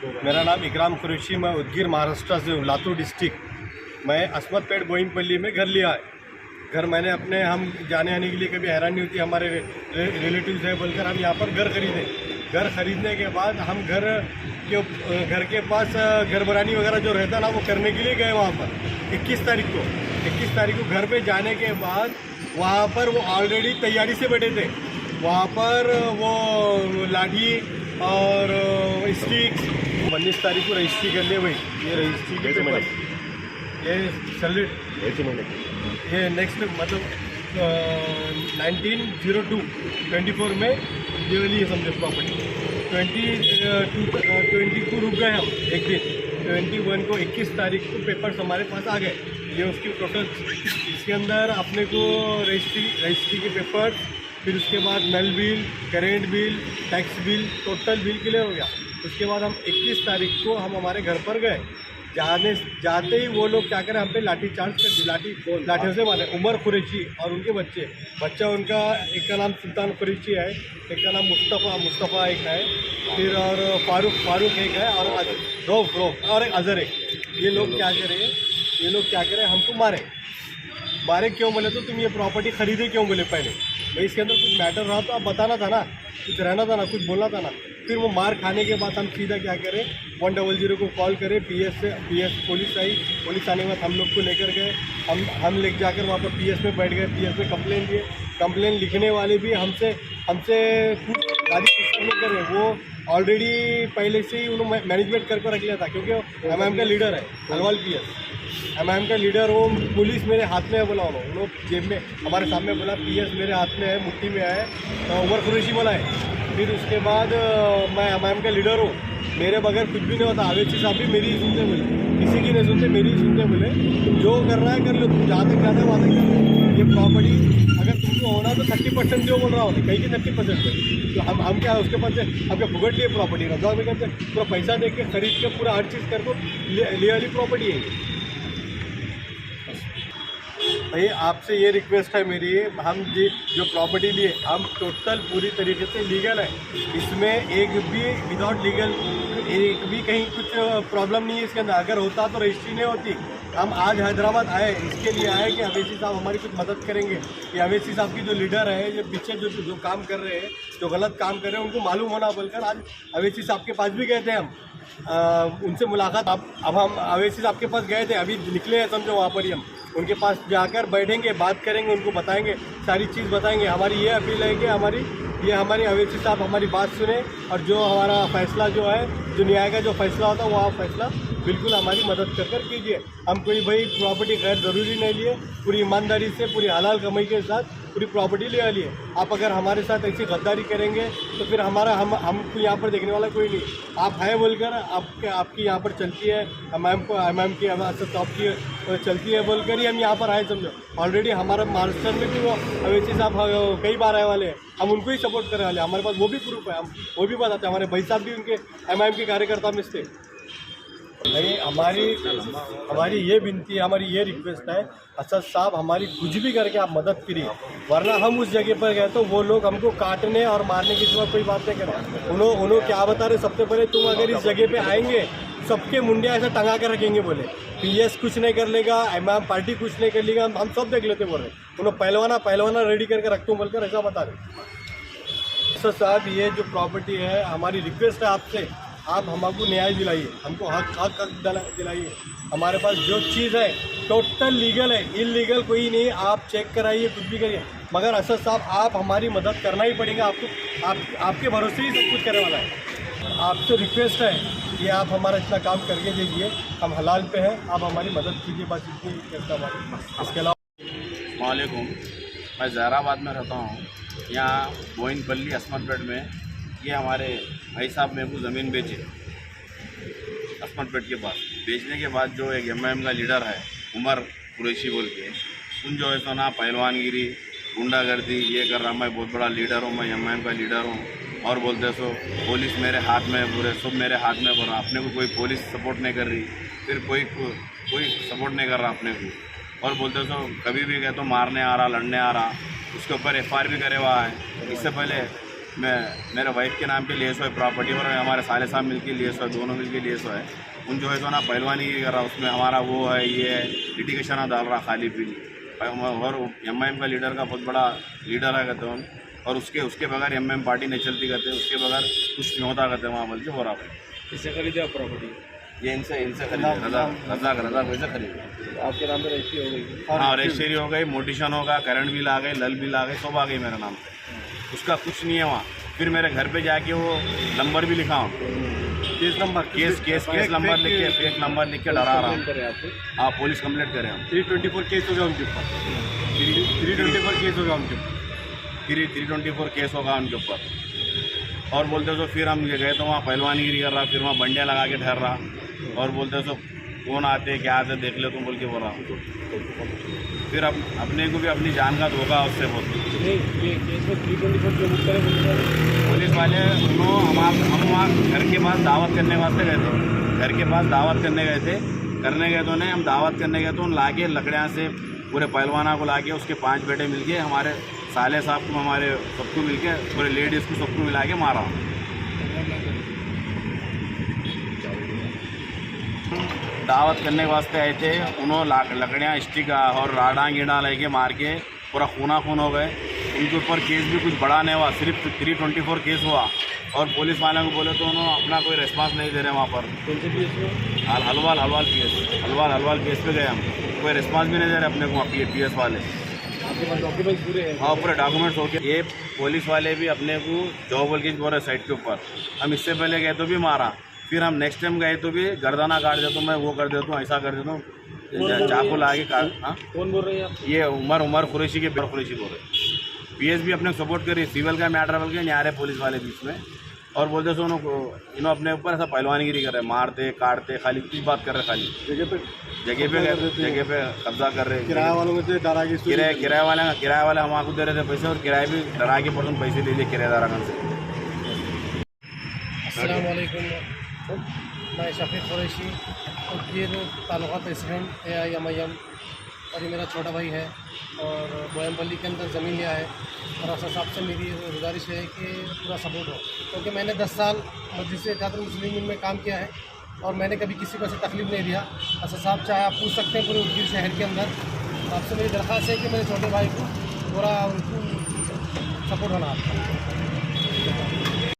मेरा नाम इकराम कुरैशी, मैं उदगीर महाराष्ट्र से हूँ, लातूर डिस्ट्रिक्ट। मैं असमतपेट बोइनपल्ली में घर लिया है। घर मैंने अपने, हम जाने आने के लिए कभी हैरानी होती, हमारे रिलेटिव्स है बोलकर हम यहाँ पर घर खरीदे। घर खरीदने के बाद हम घर के पास घर बनानी वगैरह जो रहता ना, वो करने के लिए गए वहाँ पर 21 तारीख को घर पे जाने के बाद वहाँ पर वो ऑलरेडी तैयारी से बैठे थे। वहाँ पर वो लाठी और स्टिक्स 19 तारीख को रजिस्ट्री कर लिए भाई। ये रजिस्ट्री के पेपर, ये सैलरी, ये नेक्स्ट मतलब 1902-24 में ये वाली ये समझे प्रॉपर्टी। 22 रुक गए हम एक दिन। 21 को 21 तारीख को पेपर्स हमारे पास आ गए। ये उसकी टोटल, इसके अंदर अपने को रजिस्ट्री के पेपर, फिर उसके बाद नल bill, current bill, tax bill, total bill clear हो गया। उसके बाद हम 21 तारीख को हम हमारे घर पर गए। जाते ही वो लोग क्या करें, हम पे लाठी चार्ज कर दी। लाठियों से मारे। उमर कुरैशी और उनके बच्चा उनका, एक का नाम सुल्तान कुरैशी है, एक का नाम मुस्तफ़ा एक है, फिर और फारूक एक है, और रौफ और एक अजहर एक। ये लोग क्या करें, हमको मारे क्यों बोले तो तुम ये प्रॉपर्टी खरीदे क्यों बोले। पहले भाई इसके अंदर कुछ मैटर रहा तो आप बताना था ना, कुछ रहना था ना, कुछ बोलना था ना। फिर वो मार खाने के बाद हम सीधा क्या करें, 100 को कॉल करें। पीएस पुलिस आई। पुलिस आने के बाद हम लोग को लेकर गए। हम ले जाकर वहाँ पर पीएस में बैठ गए। पीएस में कंप्लेन दिए। कंप्लेन लिखने वाले भी हमसे गाड़ी कुछ नहीं कर रहे। वो ऑलरेडी पहले से ही उन्होंने मैनेजमेंट करके रख लिया था, क्योंकि एमआईएम का लीडर है अलवाल पीएस। एमआईएम का लीडर, वो पुलिस मेरे हाथ में है बोला। उन्होंने जेब में हमारे सामने बोला पीएस मेरे हाथ में है, मुट्ठी में है, उमर कुरैशी बोला है। फिर उसके बाद मैं एमआईएम का लीडर हूँ, मेरे बगैर कुछ भी नहीं होता। अवेची साहब भी मेरी ही सुनते बोले, किसी की नहीं सुनते, मेरी ही सुनते बोले। तुम जो करना है कर लो, तुम जहाँ तक जाना है वहाँ तक कर लो। ये प्रॉपर्टी अगर तुमको होना तो 30% जो बोल रहा होता, कहीं की 30% है। तो हम क्या है उसके पास से हमको भुगत लिए प्रॉपर्टी ना, जो कहते पूरा पैसा दे के खरीद के पूरा हर चीज़ कर दो, ले वाली प्रॉपर्टी है। भाई आपसे ये रिक्वेस्ट है मेरी, हम जो प्रॉपर्टी लिए हम टोटल पूरी तरीके से लीगल है। इसमें एक भी विदाउट लीगल एक भी कहीं कुछ प्रॉब्लम नहीं है इसके अंदर। अगर होता तो रजिस्ट्री नहीं होती। हम आज हैदराबाद आए, इसके लिए आए कि अवेची साहब हमारी कुछ मदद करेंगे। कि अवेची साहब की जो लीडर है, जो पीछे जो काम कर रहे हैं, जो गलत काम कर रहे हैं, उनको मालूम होना बोलकर आज अवेची साहब के पास भी गए थे हम। उनसे मुलाकात, अब हम अवेची साहब के पास गए थे, अभी निकले हैं समझो वहाँ पर ही। हम उनके पास जाकर बैठेंगे, बात करेंगे, उनको बताएंगे, सारी चीज़ बताएंगे। हमारी ये अपील है कि हमारी अवेची साहब हमारी बात सुने, और जो हमारा फैसला जो है, जो न्याय का जो फैसला होता है, वो आप फैसला बिल्कुल हमारी मदद कर कीजिए। हम कोई भाई प्रॉपर्टी गैर ज़रूरी नहीं लिए, पूरी ईमानदारी से, पूरी हलाल कमाई के साथ पूरी प्रॉपर्टी ले लिए। आप अगर हमारे साथ ऐसी गद्दारी करेंगे तो फिर हमको यहाँ पर देखने वाला कोई नहीं। आप है बोलकर आपकी यहाँ पर चलती है, एमआईएम की टॉप की चलती है बोलकर ही हम यहाँ पर आए समझो। ऑलरेडी हमारा महाराष्ट्र में भी वो अवेची साहब कई बार आए वाले हैं, हम उनको ही सपोर्ट करने वाले। हमारे पास वो भी प्रूफ है, हम वो भी बताते हैं। हमारे भाई साहब भी उनके एमआईएम के कार्यकर्ता में से। नहीं, हमारी ये विनती है, हमारी ये रिक्वेस्ट है, असद साहब हमारी कुछ भी करके आप मदद करिए, वरना हम उस जगह पर गए तो वो लोग हमको काटने और मारने की सिवा कोई बात नहीं करें। उन्होंने क्या बता रहे, सबसे पहले तुम अगर इस जगह पे आएंगे सबके मुंडिया ऐसा टंगा कर रखेंगे बोले। पीएस कुछ नहीं कर लेगा, एमआईएम पार्टी कुछ नहीं कर लेगा, हम सब देख लेते बोल रहे। उन्होंने पहलवाना रेडी करके रखते हूँ बोलकर ऐसा बता रहे। असद साहब ये जो प्रॉपर्टी है, हमारी रिक्वेस्ट है आपसे, आप हमको न्याय दिलाइए, हमको हक दिलाइए। हमारे पास जो चीज़ है टोटल लीगल है, इलीगल कोई नहीं। आप चेक कराइए, कुछ भी करिए, मगर असद साहब आप हमारी मदद करना ही पड़ेगा। आपके भरोसे ही सब कुछ करने वाला है। आपसे रिक्वेस्ट है कि आप हमारा इतना काम करके दीजिए, हम हलाल पे हैं, आप हमारी मदद कीजिए, बस इतनी करता हमारी। इसके अलावा वालेकुम, मैं जहराबाद में रहता हूँ, यहाँ बोइनपल्ली असमतपेट में। ये हमारे भाई साहब मेरे को ज़मीन बेचे असमतपेट के पास। बेचने के बाद जो एक एमआईएम का लीडर है उमर कुरैशी बोल के, उन जो है सो ना पहलवानगिरी, गुंडागर्दी ये कर रहा। मैं बहुत बड़ा लीडर हूँ, मैं एमआईएम का लीडर हूँ, और बोलते सो पुलिस मेरे हाथ में, पूरे सब मेरे हाथ में बोल रहा। अपने को कोई पुलिस सपोर्ट नहीं कर रही, फिर कोई सपोर्ट नहीं कर रहा अपने को, और बोलते सो कभी भी गए तो मारने आ रहा, लड़ने आ रहा। उसके ऊपर FIR भी करे हुआ है। इससे पहले मेरे वाइफ के नाम पे लिए सो है प्रॉपर्टी और हमारे साले साहब मिल के लिए सो है, दोनों मिल के लिए सो है। उन जो है सो ना पहलवानी कर रहा, उसमें हमारा वो है ये है लिटिगेशन डाल रहा खाली पीली। और एमआईएम का लीडर का बहुत बड़ा लीडर है कहते हैं, और उसके बगैर एमआईएम पार्टी नहीं चलती कहते हैं, उसके बगैर कुछ नहीं होता कहते हैं वहाँ बोल के हो रहा है। किससे खरीदे आप प्रॉपर्टी? ये इनसे खरीदे, रजा वैसे खरीदे। आपके नाम पे रजिस्ट्री हो गई? हाँ रजिस्ट्री हो गई, मोटिशन होगा, करंट बिल आ गए, लल बिल आ गए, सब आ गई मेरे नाम पे। उसका कुछ नहीं है वहाँ। फिर मेरे घर पे जाके वो नंबर भी लिखा हूँ, केस नंबर नंबर लिख के, फेक नंबर लिख के डरा रहा हूँ। करें आपको? हाँ पुलिस कंप्लेंट करें हम। 324 केस हो गया उनके ऊपर, 324 केस हो गया उनके ऊपर, 324 केस होगा उनके ऊपर। और बोलते सो फिर हम गए तो वहाँ पहलवानगिरी कर रहा, फिर वहाँ बंडियाँ लगा के ठहर रहा, और बोलते सो कौन आते क्या आते देख ले तुम बोल के बोल रहा हूँ। फिर अब अपने को भी अपनी जान का धोखा उससे बहुत। नहीं, ये केस में 324 क्यों बुक करें? पुलिस वाले हम वहाँ घर के पास दावत करने वास्ते गए थे, घर के पास दावत करने गए थे, तो नहीं हम दावत करने गए तो उन लाके लकड़ियाँ से पूरे पहलवाना को लाके उसके 5 बेटे मिलके हमारे साले साहब को, हमारे सबको मिलके, पूरे लेडीज़ को सबको मिला के मारा। दावत करने के वास्ते आए थे, उन्होंने लकड़ियाँ स्टिक और राडा गीडा लेके मार के पूरा खूना खून हो गए। उनके ऊपर केस भी कुछ बड़ा नहीं हुआ, सिर्फ 324 केस हुआ। और पुलिस वालों को बोले तो उन्होंने अपना कोई रिस्पांस नहीं दे रहे वहाँ पर। कौन से केस में? हलवाल केस पे गए हम, कोई रिस्पांस भी नहीं दे रहे अपने को वहाँ PS वाले। आपके पास डॉक्यूमेंट्स पूरे हैं? हाँ पूरे डॉक्यूमेंट्स हो गए। ये पुलिस वाले भी अपने को जॉब बोल के बोल रहे साइड के ऊपर। हम इससे पहले गए तो भी मारा, फिर हम नेक्स्ट टाइम गए तो भी गर्दना काट देता हूँ मैं, वो कर देता हूँ, ऐसा कर देता हूँ, चाकू ला के काट। हाँ कौन बोल रहे हैं आप? ये उमर कुरैशी के कुरैशी बोल रहे। PS भी अपने सपोर्ट कर रही, सिविल का मैटर बोल के नहीं आ रहे पुलिस वाले बीच में। और बोलते सो इन्होंने अपने ऊपर ऐसा पहलवानगिरी कर रहे, मारते काटते, खाली कुछ बात कर रहे, खाली जगह पे कब्जा कर रहे। किराया वालों में से डरा के किराया वाले हम आपको दे रहे थे पैसे, और किराए भी डरा के पर्सन पैसे ले लिए किराएदार से। अस्सलाम वालेकुम, मैं शफीक कुरैशी गिर तालुका प्रेसिडेंट AIMIM, और ये मेरा छोटा भाई है, और बोयमपल्ली के अंदर ज़मीन लिया है। और असद साहब से मेरी गुजारिश है कि पूरा सपोर्ट हो, क्योंकि मैंने 10 साल मस्जिद इत्तेहादुल मुस्लिमीन में काम किया है, और मैंने कभी किसी को ऐसे तकलीफ नहीं दिया। असद साहब चाहे आप पूछ सकते हैं पूरे उदगीर शहर के अंदर। आपसे मेरी दरख्वास्त है कि मेरे छोटे भाई को पूरा उनको सपोर्ट होना आपका।